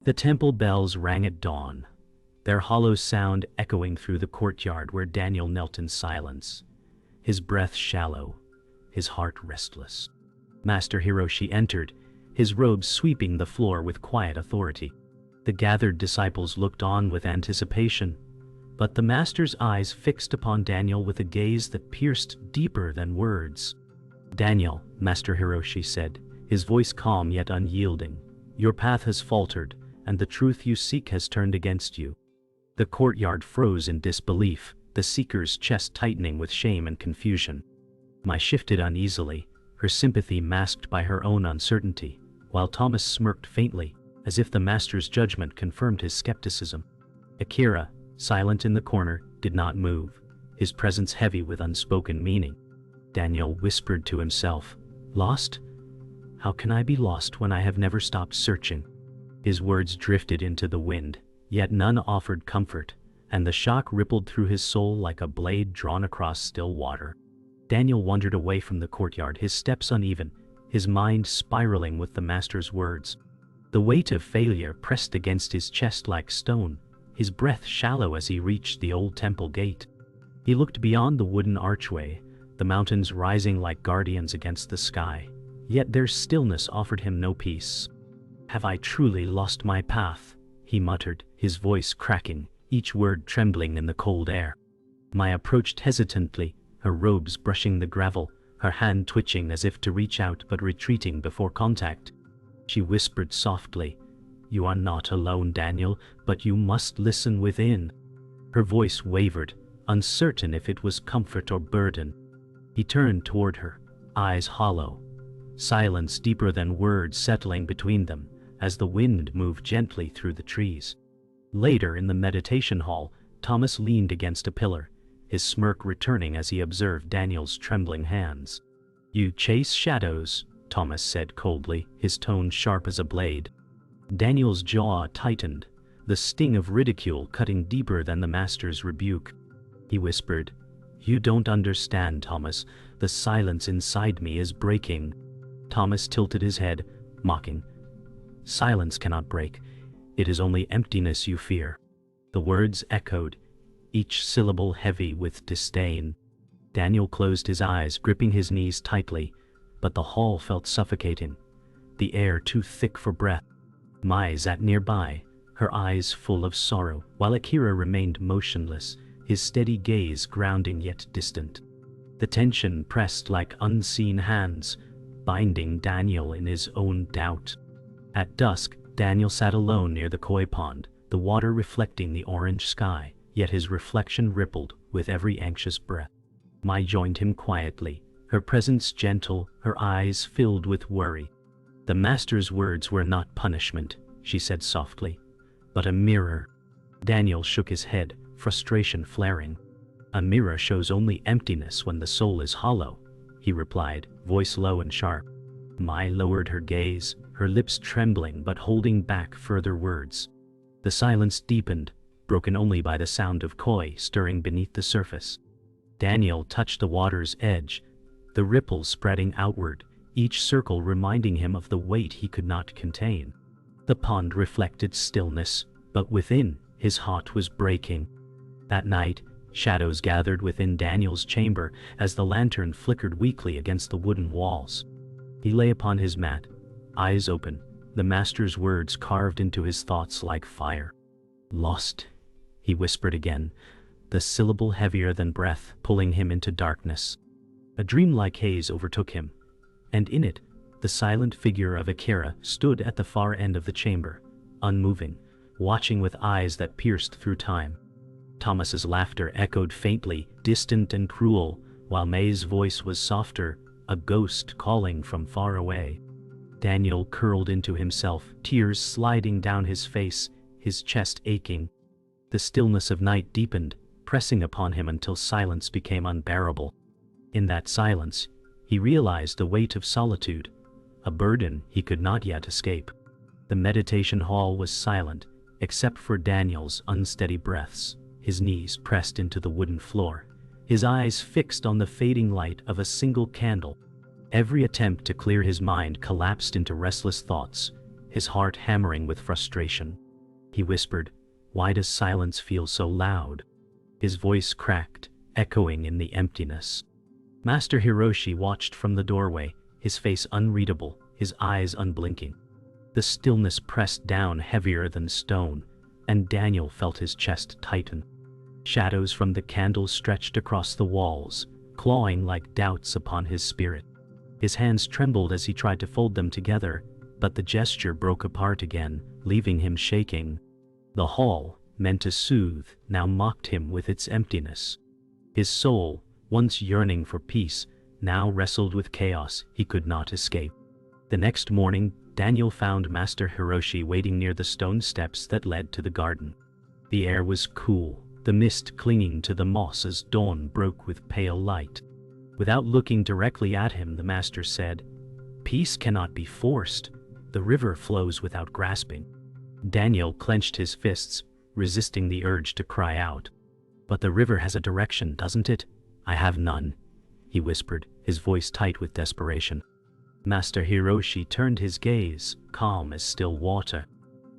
The temple bells rang at dawn, their hollow sound echoing through the courtyard where Daniel knelt in silence, his breath shallow, his heart restless. Master Hiroshi entered, his robes sweeping the floor with quiet authority. The gathered disciples looked on with anticipation, but the master's eyes fixed upon Daniel with a gaze that pierced deeper than words. "Daniel," Master Hiroshi said, his voice calm yet unyielding, "your path has faltered, and the truth you seek has turned against you." The courtyard froze in disbelief, the seeker's chest tightening with shame and confusion. Mai shifted uneasily, her sympathy masked by her own uncertainty, while Thomas smirked faintly, as if the master's judgment confirmed his skepticism. Akira, silent in the corner, did not move, his presence heavy with unspoken meaning. Daniel whispered to himself, "Lost? How can I be lost when I have never stopped searching?" His words drifted into the wind, yet none offered comfort, and the shock rippled through his soul like a blade drawn across still water. Daniel wandered away from the courtyard, his steps uneven, his mind spiraling with the master's words. The weight of failure pressed against his chest like stone, his breath shallow as he reached the old temple gate. He looked beyond the wooden archway, the mountains rising like guardians against the sky, yet their stillness offered him no peace. "Have I truly lost my path?" he muttered, his voice cracking, each word trembling in the cold air. Mai approached hesitantly, her robes brushing the gravel, her hand twitching as if to reach out but retreating before contact. She whispered softly, "You are not alone, Daniel, but you must listen within." Her voice wavered, uncertain if it was comfort or burden. He turned toward her, eyes hollow, silence deeper than words settling between them as the wind moved gently through the trees. Later in the meditation hall, Thomas leaned against a pillar, his smirk returning as he observed Daniel's trembling hands. "You chase shadows," Thomas said coldly, his tone sharp as a blade. Daniel's jaw tightened, the sting of ridicule cutting deeper than the master's rebuke. He whispered, "You don't understand, Thomas. The silence inside me is breaking." Thomas tilted his head, mocking. "Silence cannot break. It is only emptiness you fear." The words echoed, each syllable heavy with disdain. Daniel closed his eyes, gripping his knees tightly, but the hall felt suffocating, the air too thick for breath. Mai sat nearby, her eyes full of sorrow, while Akira remained motionless, his steady gaze grounding yet distant. The tension pressed like unseen hands, binding Daniel in his own doubt. At dusk, Daniel sat alone near the koi pond, the water reflecting the orange sky, yet his reflection rippled with every anxious breath. Mai joined him quietly, her presence gentle, her eyes filled with worry. "The master's words were not punishment," she said softly, "but a mirror." Daniel shook his head, frustration flaring. "A mirror shows only emptiness when the soul is hollow," he replied, voice low and sharp. Mai lowered her gaze, her lips trembling but holding back further words. The silence deepened, broken only by the sound of koi stirring beneath the surface. Daniel touched the water's edge, the ripples spreading outward, each circle reminding him of the weight he could not contain. The pond reflected stillness, but within, his heart was breaking. That night, shadows gathered within Daniel's chamber as the lantern flickered weakly against the wooden walls. He lay upon his mat, eyes open, the master's words carved into his thoughts like fire. "Lost," he whispered again, the syllable heavier than breath, pulling him into darkness. A dreamlike haze overtook him, and in it, the silent figure of Akira stood at the far end of the chamber, unmoving, watching with eyes that pierced through time. Thomas's laughter echoed faintly, distant and cruel, while Mai's voice was softer, a ghost calling from far away. Daniel curled into himself, tears sliding down his face, his chest aching. The stillness of night deepened, pressing upon him until silence became unbearable. In that silence, he realized the weight of solitude, a burden he could not yet escape. The meditation hall was silent, except for Daniel's unsteady breaths, his knees pressed into the wooden floor, his eyes fixed on the fading light of a single candle. Every attempt to clear his mind collapsed into restless thoughts, his heart hammering with frustration. He whispered, "Why does silence feel so loud?" His voice cracked, echoing in the emptiness. Master Hiroshi watched from the doorway, his face unreadable, his eyes unblinking. The stillness pressed down heavier than stone, and Daniel felt his chest tighten. Shadows from the candles stretched across the walls, clawing like doubts upon his spirit. His hands trembled as he tried to fold them together, but the gesture broke apart again, leaving him shaking. The hall, meant to soothe, now mocked him with its emptiness. His soul, once yearning for peace, now wrestled with chaos he could not escape. The next morning, Daniel found Master Hiroshi waiting near the stone steps that led to the garden. The air was cool, the mist clinging to the moss as dawn broke with pale light. Without looking directly at him, the master said, "Peace cannot be forced. The river flows without grasping." Daniel clenched his fists, resisting the urge to cry out. "But the river has a direction, doesn't it? I have none," he whispered, his voice tight with desperation. Master Hiroshi turned his gaze, calm as still water.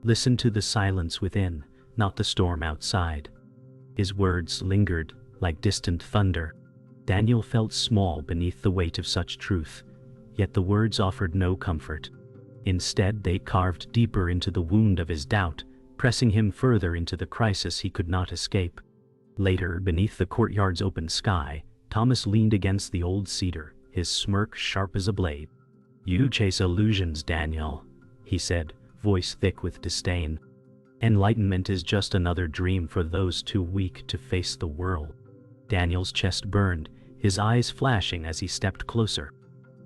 "Listen to the silence within, not the storm outside." His words lingered, like distant thunder. Daniel felt small beneath the weight of such truth, yet the words offered no comfort. Instead, they carved deeper into the wound of his doubt, pressing him further into the crisis he could not escape. Later, beneath the courtyard's open sky, Thomas leaned against the old cedar, his smirk sharp as a blade. "You chase illusions, Daniel," he said, voice thick with disdain. "Enlightenment is just another dream for those too weak to face the world." Daniel's chest burned, his eyes flashing as he stepped closer.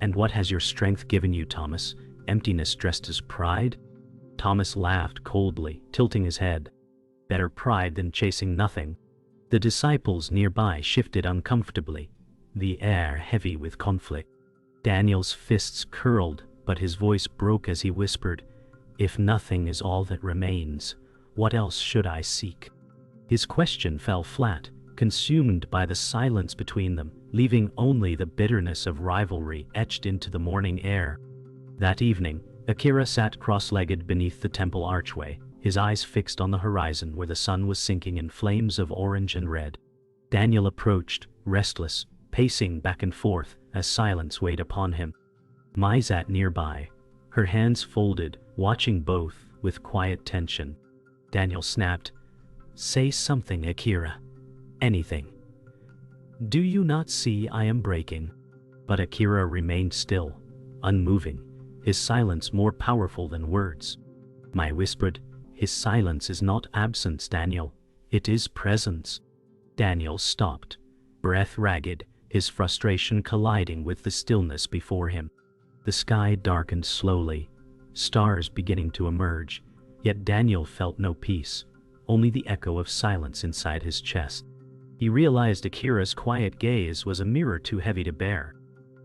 "And what has your strength given you, Thomas? Emptiness dressed as pride?" Thomas laughed coldly, tilting his head. "Better pride than chasing nothing." The disciples nearby shifted uncomfortably, the air heavy with conflict. Daniel's fists curled, but his voice broke as he whispered, "If nothing is all that remains, what else should I seek?" His question fell flat, consumed by the silence between them, leaving only the bitterness of rivalry etched into the morning air. That evening, Akira sat cross-legged beneath the temple archway, his eyes fixed on the horizon where the sun was sinking in flames of orange and red. Daniel approached, restless, pacing back and forth as silence weighed upon him. Mai sat nearby, her hands folded, watching both with quiet tension. Daniel snapped, "Say something, Akira. Anything. Do you not see I am breaking?" But Akira remained still, unmoving, his silence more powerful than words. Mai whispered, "His silence is not absence, Daniel. It is presence." Daniel stopped, breath ragged, his frustration colliding with the stillness before him. The sky darkened slowly, stars beginning to emerge, yet Daniel felt no peace, only the echo of silence inside his chest. He realized Akira's quiet gaze was a mirror too heavy to bear.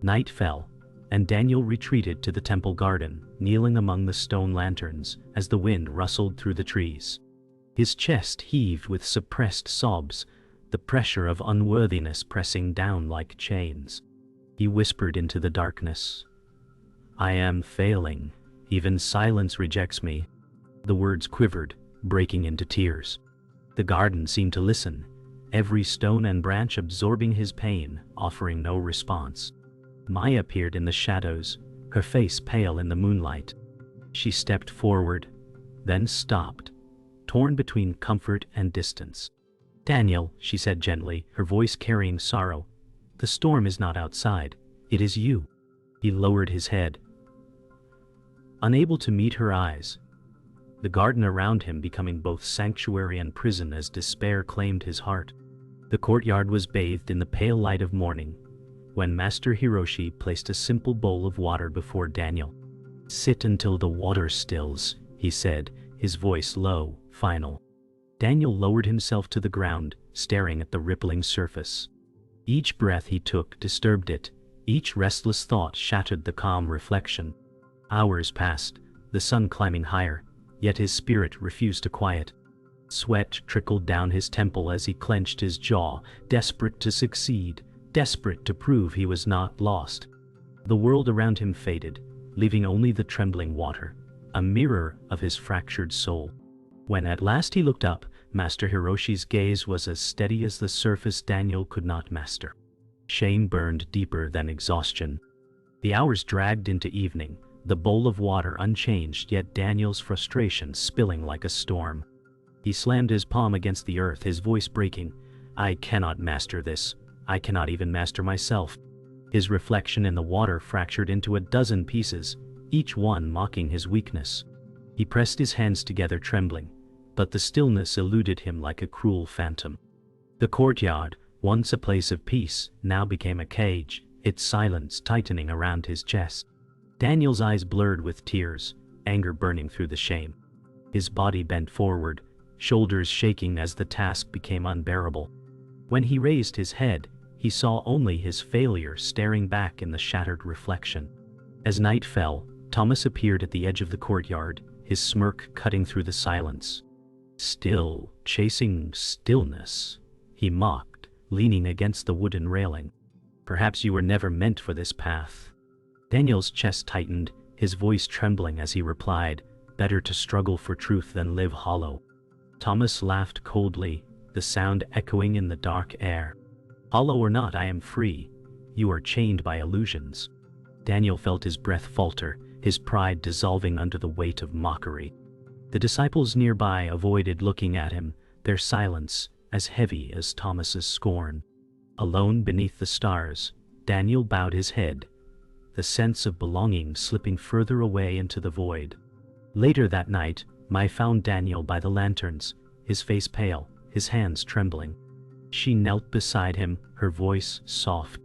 Night fell, and Daniel retreated to the temple garden, kneeling among the stone lanterns as the wind rustled through the trees. His chest heaved with suppressed sobs, the pressure of unworthiness pressing down like chains. He whispered into the darkness, "I am failing. Even silence rejects me." The words quivered, breaking into tears. The garden seemed to listen, every stone and branch absorbing his pain, offering no response. Mai appeared in the shadows, her face pale in the moonlight. She stepped forward, then stopped, torn between comfort and distance. "Daniel," she said gently, her voice carrying sorrow, "the storm is not outside, it is you." He lowered his head, unable to meet her eyes, the garden around him becoming both sanctuary and prison as despair claimed his heart. The courtyard was bathed in the pale light of morning, when Master Hiroshi placed a simple bowl of water before Daniel. "Sit until the water stills," he said, his voice low, final. Daniel lowered himself to the ground, staring at the rippling surface. Each breath he took disturbed it, each restless thought shattered the calm reflection. Hours passed, the sun climbing higher, yet his spirit refused to quiet. Sweat trickled down his temple as he clenched his jaw, desperate to succeed, desperate to prove he was not lost. The world around him faded, leaving only the trembling water, a mirror of his fractured soul. When at last he looked up, Master Hiroshi's gaze was as steady as the surface Daniel could not master. Shame burned deeper than exhaustion. The hours dragged into evening, the bowl of water unchanged, yet Daniel's frustration spilling like a storm. He slammed his palm against the earth, his voice breaking. I cannot master this. I cannot even master myself. His reflection in the water fractured into a dozen pieces, each one mocking his weakness. He pressed his hands together, trembling, but the stillness eluded him like a cruel phantom. The courtyard, once a place of peace, now became a cage, its silence tightening around his chest. Daniel's eyes blurred with tears, anger burning through the shame. His body bent forward, shoulders shaking as the task became unbearable. When he raised his head, he saw only his failure staring back in the shattered reflection. As night fell, Thomas appeared at the edge of the courtyard, his smirk cutting through the silence. Still, chasing stillness, he mocked, leaning against the wooden railing. Perhaps you were never meant for this path. Daniel's chest tightened, his voice trembling as he replied, better to struggle for truth than live hollow. Thomas laughed coldly, the sound echoing in the dark air. Hollow or not, I am free. You are chained by illusions. Daniel felt his breath falter, his pride dissolving under the weight of mockery. The disciples nearby avoided looking at him, their silence as heavy as Thomas's scorn. Alone beneath the stars, Daniel bowed his head, the sense of belonging slipping further away into the void. Later that night, Mai found Daniel by the lanterns, his face pale, his hands trembling. She knelt beside him, her voice soft.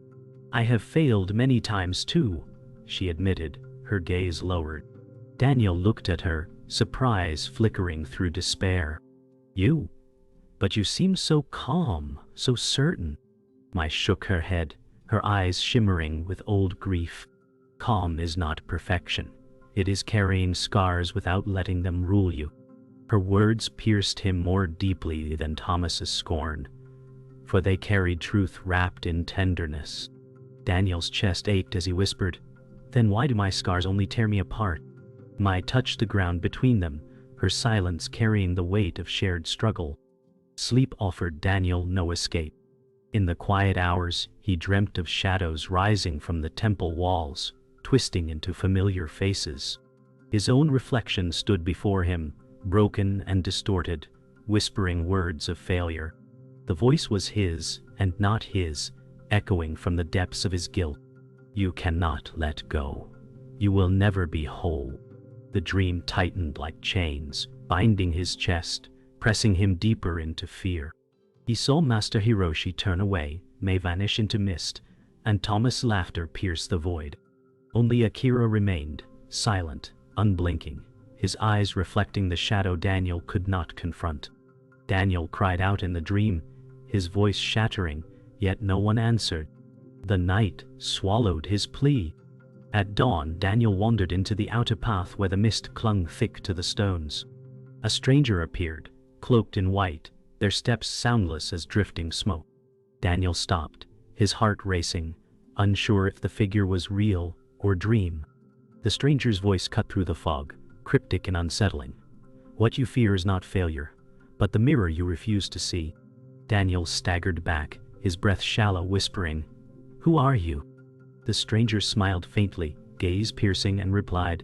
I have failed many times too, she admitted, her gaze lowered. Daniel looked at her, surprise flickering through despair. You? But you seem so calm, so certain. Mai shook her head, her eyes shimmering with old grief. Calm is not perfection. It is carrying scars without letting them rule you. Her words pierced him more deeply than Thomas's scorn, for they carried truth wrapped in tenderness. Daniel's chest ached as he whispered, Then why do my scars only tear me apart? Mai touched the ground between them, her silence carrying the weight of shared struggle. Sleep offered Daniel no escape. In the quiet hours, he dreamt of shadows rising from the temple walls, twisting into familiar faces. His own reflection stood before him, broken and distorted, whispering words of failure. The voice was his, and not his, echoing from the depths of his guilt. You cannot let go. You will never be whole. The dream tightened like chains, binding his chest, pressing him deeper into fear. He saw Master Hiroshi turn away, Mai vanish into mist, and Thomas' laughter pierced the void. Only Akira remained, silent, unblinking, his eyes reflecting the shadow Daniel could not confront. Daniel cried out in the dream, his voice shattering, yet no one answered. The night swallowed his plea. At dawn, Daniel wandered into the outer path where the mist clung thick to the stones. A stranger appeared, cloaked in white, their steps soundless as drifting smoke. Daniel stopped, his heart racing, unsure if the figure was real or dream. The stranger's voice cut through the fog, cryptic and unsettling. What you fear is not failure, but the mirror you refuse to see. Daniel staggered back, his breath shallow, whispering, Who are you? The stranger smiled faintly, gaze piercing, and replied,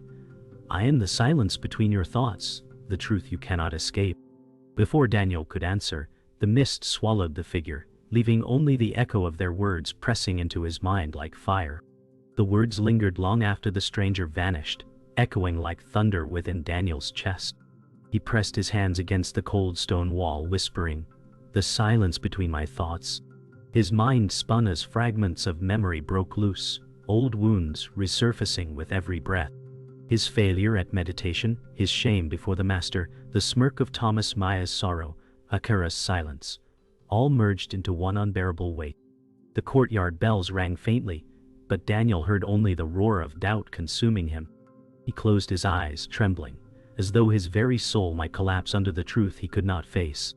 I am the silence between your thoughts, the truth you cannot escape. Before Daniel could answer, the mist swallowed the figure, leaving only the echo of their words pressing into his mind like fire. The words lingered long after the stranger vanished, echoing like thunder within Daniel's chest. He pressed his hands against the cold stone wall, whispering, The silence between my thoughts. His mind spun as fragments of memory broke loose, old wounds resurfacing with every breath. His failure at meditation, his shame before the master, the smirk of Thomas, Mai's sorrow, Akira's silence, all merged into one unbearable weight. The courtyard bells rang faintly, but Daniel heard only the roar of doubt consuming him. He closed his eyes, trembling, as though his very soul might collapse under the truth he could not face.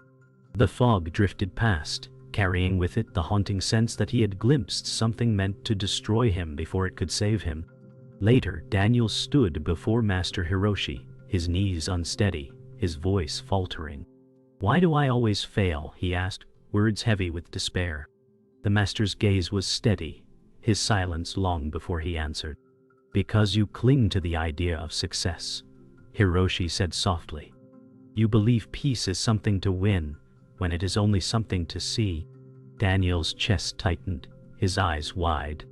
The fog drifted past, carrying with it the haunting sense that he had glimpsed something meant to destroy him before it could save him. Later, Daniel stood before Master Hiroshi, his knees unsteady, his voice faltering. "Why do I always fail?" he asked, words heavy with despair. The master's gaze was steady, his silence long before he answered. "Because you cling to the idea of success," Hiroshi said softly. "You believe peace is something to win, when it is only something to see." Daniel's chest tightened, his eyes wide.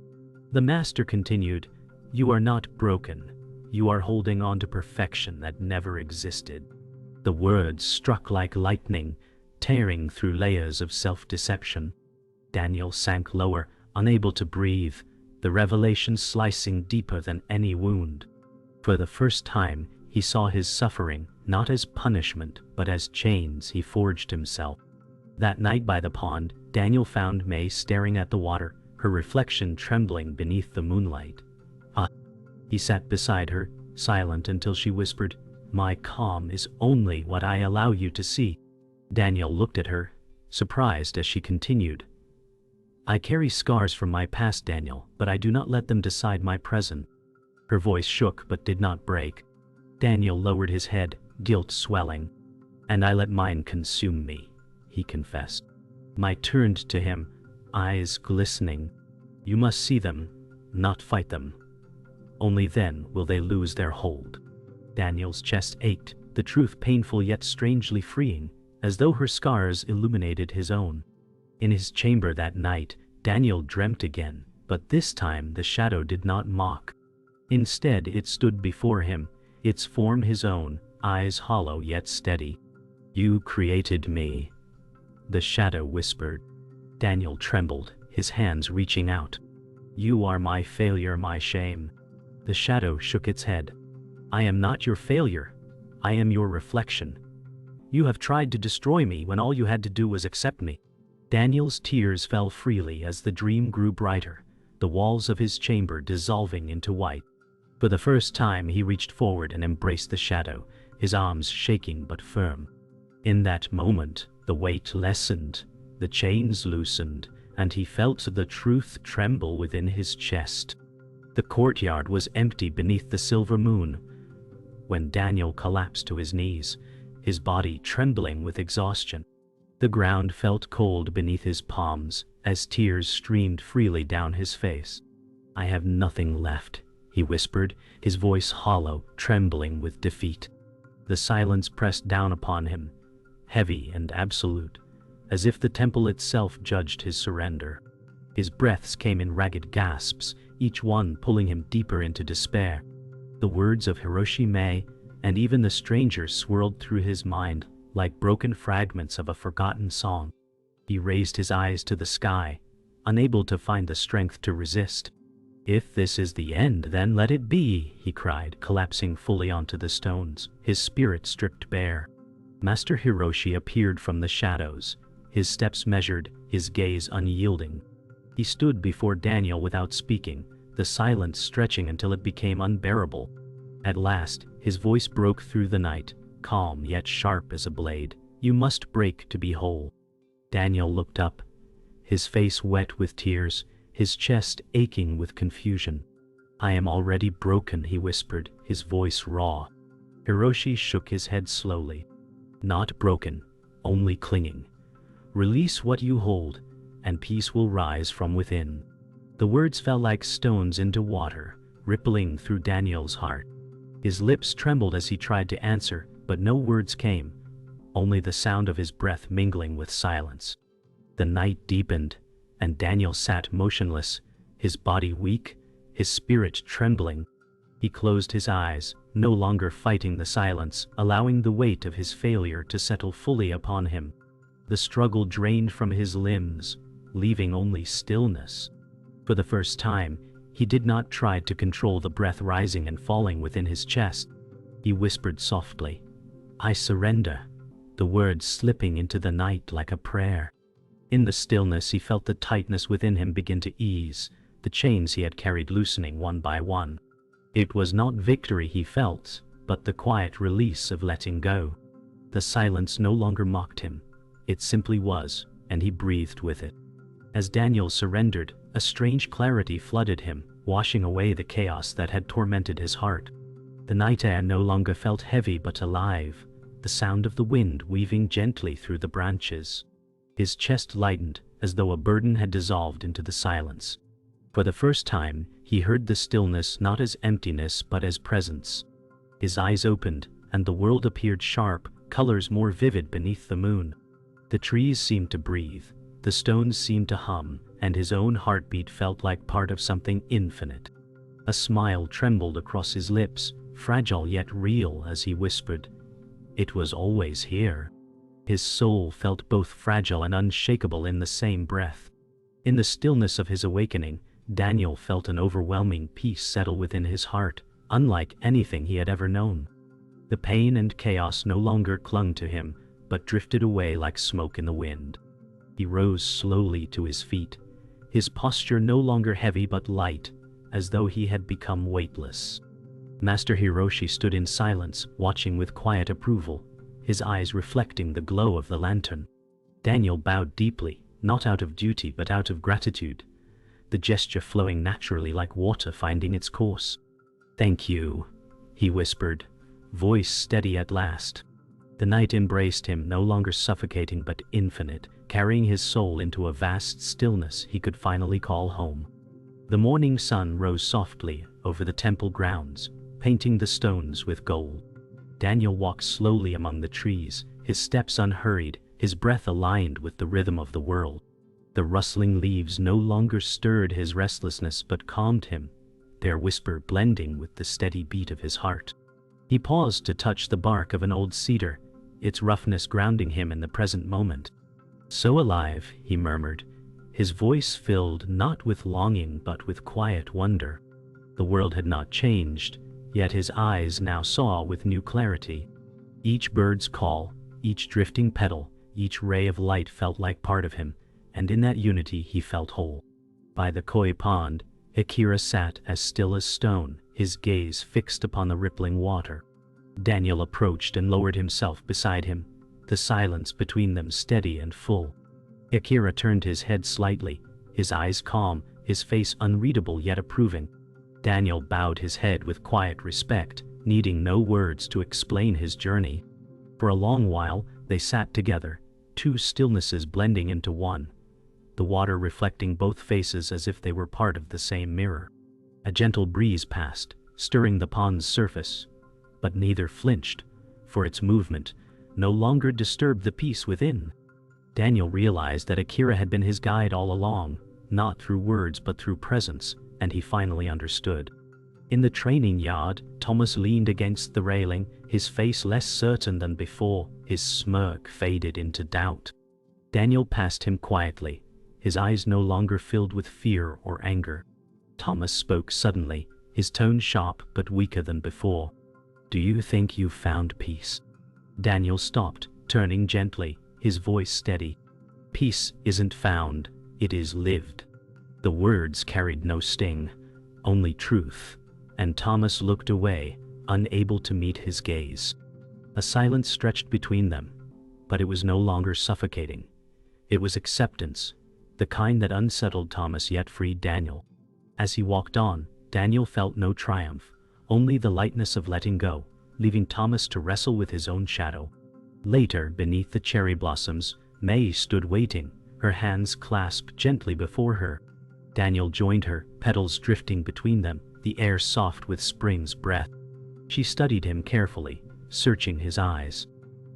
The master continued, "You are not broken. You are holding on to perfection that never existed." The words struck like lightning, tearing through layers of self-deception. Daniel sank lower, unable to breathe, the revelation slicing deeper than any wound. For the first time, he saw his suffering not as punishment but as chains he forged himself. That night by the pond, Daniel found May staring at the water, her reflection trembling beneath the moonlight. "Ah." He sat beside her, silent until she whispered, "My calm is only what I allow you to see." Daniel looked at her, surprised as she continued, "I carry scars from my past, Daniel, but I do not let them decide my present." Her voice shook but did not break. Daniel lowered his head, guilt swelling. "And I let mine consume me," he confessed. Mai turned to him, eyes glistening. "You must see them, not fight them. Only then will they lose their hold." Daniel's chest ached, the truth painful yet strangely freeing, as though her scars illuminated his own. In his chamber that night, Daniel dreamt again, but this time the shadow did not mock. Instead it stood before him, its form his own, eyes hollow yet steady. "You created me," the shadow whispered. Daniel trembled, his hands reaching out. "You are my failure, my shame." The shadow shook its head. "I am not your failure. I am your reflection. You have tried to destroy me when all you had to do was accept me." Daniel's tears fell freely as the dream grew brighter, the walls of his chamber dissolving into white. For the first time he reached forward and embraced the shadow, his arms shaking but firm. In that moment, the weight lessened, the chains loosened, and he felt the truth tremble within his chest. The courtyard was empty beneath the silver moon. When Daniel collapsed to his knees, his body trembling with exhaustion, the ground felt cold beneath his palms as tears streamed freely down his face. "I have nothing left," he whispered, his voice hollow, trembling with defeat. The silence pressed down upon him, heavy and absolute, as if the temple itself judged his surrender. His breaths came in ragged gasps, each one pulling him deeper into despair. The words of Hiroshi Mae and even the stranger swirled through his mind like broken fragments of a forgotten song. He raised his eyes to the sky, unable to find the strength to resist. "If this is the end, then let it be," he cried, collapsing fully onto the stones, his spirit stripped bare. Master Hiroshi appeared from the shadows, his steps measured, his gaze unyielding. He stood before Daniel without speaking, the silence stretching until it became unbearable. At last, his voice broke through the night, calm yet sharp as a blade. "You must break to be whole." Daniel looked up, his face wet with tears, his chest aching with confusion. "I am already broken," he whispered, his voice raw. Hiroshi shook his head slowly. "Not broken, only clinging. Release what you hold, and peace will rise from within." The words fell like stones into water, rippling through Daniel's heart. His lips trembled as he tried to answer, but no words came, only the sound of his breath mingling with silence. The night deepened, and Daniel sat motionless, his body weak, his spirit trembling. He closed his eyes, no longer fighting the silence, allowing the weight of his failure to settle fully upon him. The struggle drained from his limbs, leaving only stillness. For the first time, he did not try to control the breath rising and falling within his chest. He whispered softly, "I surrender," the words slipping into the night like a prayer. In the stillness he felt the tightness within him begin to ease, the chains he had carried loosening one by one. It was not victory he felt, but the quiet release of letting go. The silence no longer mocked him, it simply was, and he breathed with it. As Daniel surrendered, a strange clarity flooded him, washing away the chaos that had tormented his heart. The night air no longer felt heavy but alive, the sound of the wind weaving gently through the branches. His chest lightened, as though a burden had dissolved into the silence. For the first time, he heard the stillness not as emptiness but as presence. His eyes opened, and the world appeared sharp, colors more vivid beneath the moon. The trees seemed to breathe, the stones seemed to hum, and his own heartbeat felt like part of something infinite. A smile trembled across his lips, fragile yet real, as he whispered, "It was always here." His soul felt both fragile and unshakable in the same breath. In the stillness of his awakening, Daniel felt an overwhelming peace settle within his heart, unlike anything he had ever known. The pain and chaos no longer clung to him, but drifted away like smoke in the wind. He rose slowly to his feet, his posture no longer heavy but light, as though he had become weightless. Master Hiroshi stood in silence, watching with quiet approval, his eyes reflecting the glow of the lantern. Daniel bowed deeply, not out of duty but out of gratitude, the gesture flowing naturally like water finding its course. "Thank you," he whispered, voice steady at last. The night embraced him, no longer suffocating but infinite, carrying his soul into a vast stillness he could finally call home. The morning sun rose softly over the temple grounds, painting the stones with gold. Daniel walked slowly among the trees, his steps unhurried, his breath aligned with the rhythm of the world. The rustling leaves no longer stirred his restlessness but calmed him, their whisper blending with the steady beat of his heart. He paused to touch the bark of an old cedar, its roughness grounding him in the present moment. "So alive," he murmured, his voice filled not with longing but with quiet wonder. The world had not changed, yet his eyes now saw with new clarity. Each bird's call, each drifting petal, each ray of light felt like part of him, and in that unity he felt whole. By the koi pond, Akira sat as still as stone, his gaze fixed upon the rippling water. Daniel approached and lowered himself beside him, the silence between them steady and full. Akira turned his head slightly, his eyes calm, his face unreadable yet approving. Daniel bowed his head with quiet respect, needing no words to explain his journey. For a long while, they sat together, two stillnesses blending into one, the water reflecting both faces as if they were part of the same mirror. A gentle breeze passed, stirring the pond's surface, but neither flinched, for its movement no longer disturbed the peace within. Daniel realized that Akira had been his guide all along, not through words but through presence, and he finally understood. In the training yard, Thomas leaned against the railing, his face less certain than before, his smirk faded into doubt. Daniel passed him quietly, his eyes no longer filled with fear or anger. Thomas spoke suddenly, his tone sharp but weaker than before. "Do you think you've found peace?" Daniel stopped, turning gently, his voice steady. "Peace isn't found, it is lived." The words carried no sting, only truth, and Thomas looked away, unable to meet his gaze. A silence stretched between them, but it was no longer suffocating. It was acceptance, the kind that unsettled Thomas yet freed Daniel. As he walked on, Daniel felt no triumph, only the lightness of letting go, leaving Thomas to wrestle with his own shadow. Later, beneath the cherry blossoms, May stood waiting, her hands clasped gently before her. Daniel joined her, petals drifting between them, the air soft with spring's breath. She studied him carefully, searching his eyes.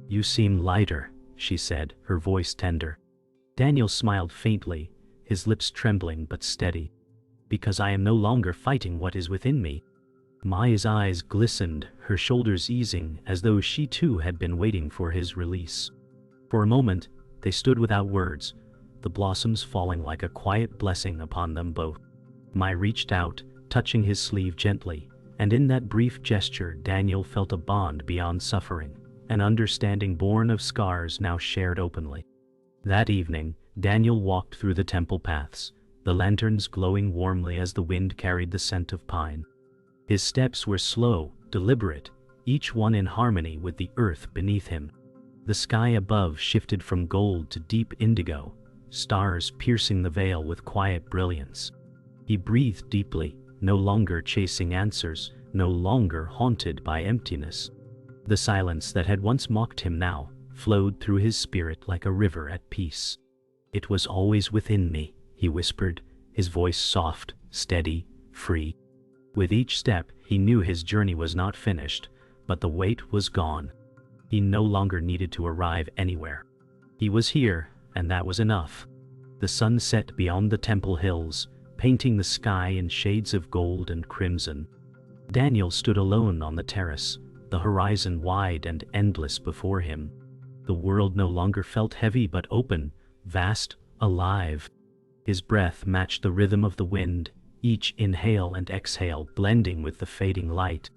"You seem lighter," she said, her voice tender. Daniel smiled faintly, his lips trembling but steady. "Because I am no longer fighting what is within me." Mai's eyes glistened, her shoulders easing, as though she too had been waiting for his release. For a moment, they stood without words, the blossoms falling like a quiet blessing upon them both. Mai reached out, touching his sleeve gently, and in that brief gesture Daniel felt a bond beyond suffering, an understanding born of scars now shared openly. That evening, Daniel walked through the temple paths, the lanterns glowing warmly as the wind carried the scent of pine. His steps were slow, deliberate, each one in harmony with the earth beneath him. The sky above shifted from gold to deep indigo, stars piercing the veil with quiet brilliance. He breathed deeply, no longer chasing answers, no longer haunted by emptiness. The silence that had once mocked him now flowed through his spirit like a river at peace. "It was always within me," he whispered, his voice soft, steady, free. With each step, he knew his journey was not finished, but the weight was gone. He no longer needed to arrive anywhere. He was here, and that was enough. The sun set beyond the temple hills, painting the sky in shades of gold and crimson. Daniel stood alone on the terrace, the horizon wide and endless before him. The world no longer felt heavy but open, vast, alive. His breath matched the rhythm of the wind, each inhale and exhale blending with the fading light.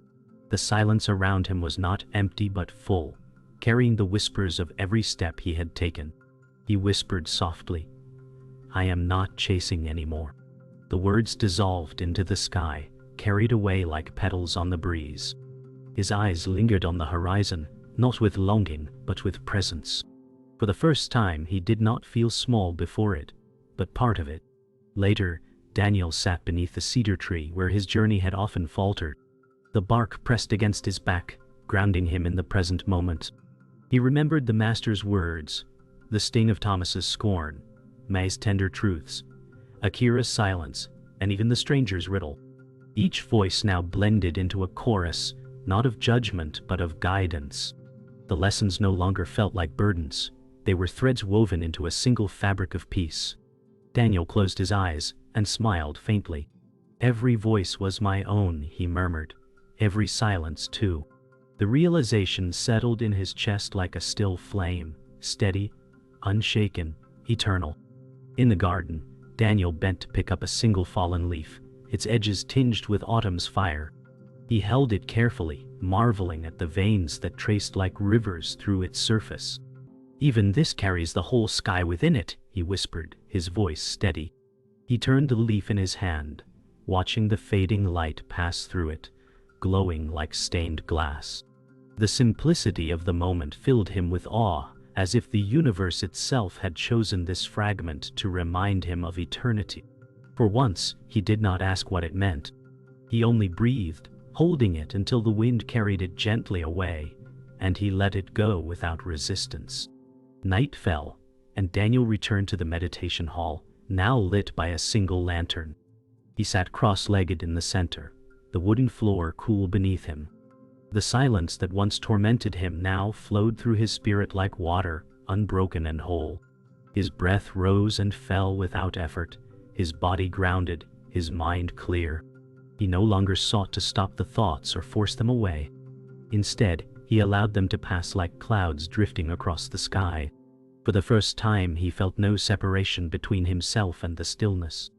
The silence around him was not empty but full, carrying the whispers of every step he had taken. He whispered softly, "I am not chasing anymore." The words dissolved into the sky, carried away like petals on the breeze. His eyes lingered on the horizon, not with longing, but with presence. For the first time, he did not feel small before it, but part of it. Later, Daniel sat beneath the cedar tree where his journey had often faltered. The bark pressed against his back, grounding him in the present moment. He remembered the Master's words, the sting of Thomas's scorn, May's tender truths, Akira's silence, and even the stranger's riddle. Each voice now blended into a chorus, not of judgment but of guidance. The lessons no longer felt like burdens. They were threads woven into a single fabric of peace. Daniel closed his eyes and smiled faintly. "Every voice was my own," he murmured. "Every silence too." The realization settled in his chest like a still flame, steady, unshaken, eternal. In the garden, Daniel bent to pick up a single fallen leaf, its edges tinged with autumn's fire. He held it carefully, marveling at the veins that traced like rivers through its surface. "Even this carries the whole sky within it," he whispered, his voice steady. He turned the leaf in his hand, watching the fading light pass through it, glowing like stained glass. The simplicity of the moment filled him with awe, as if the universe itself had chosen this fragment to remind him of eternity. For once, he did not ask what it meant. He only breathed, holding it until the wind carried it gently away, and he let it go without resistance. Night fell, and Daniel returned to the meditation hall, now lit by a single lantern. He sat cross-legged in the center, the wooden floor cool beneath him. The silence that once tormented him now flowed through his spirit like water, unbroken and whole. His breath rose and fell without effort, his body grounded, his mind clear. He no longer sought to stop the thoughts or force them away. Instead, he allowed them to pass like clouds drifting across the sky. For the first time, he felt no separation between himself and the stillness.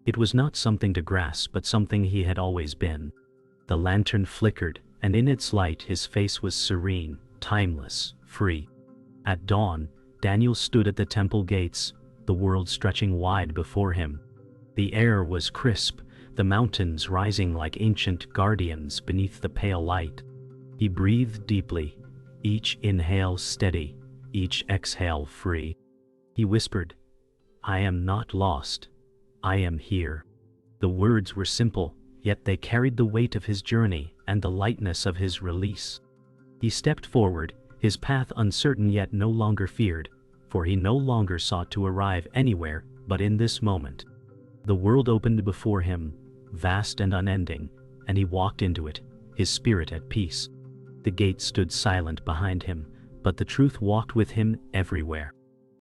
It was not something to grasp, but something he had always been. The lantern flickered, and in its light his face was serene, timeless, free. At dawn, Daniel stood at the temple gates, the world stretching wide before him. The air was crisp, the mountains rising like ancient guardians beneath the pale light. He breathed deeply, each inhale steady, each exhale free. He whispered, "I am not lost. I am here." The words were simple, yet they carried the weight of his journey and the lightness of his release. He stepped forward, his path uncertain yet no longer feared, for he no longer sought to arrive anywhere but in this moment. The world opened before him, vast and unending, and he walked into it, his spirit at peace. The gate stood silent behind him, but the truth walked with him everywhere.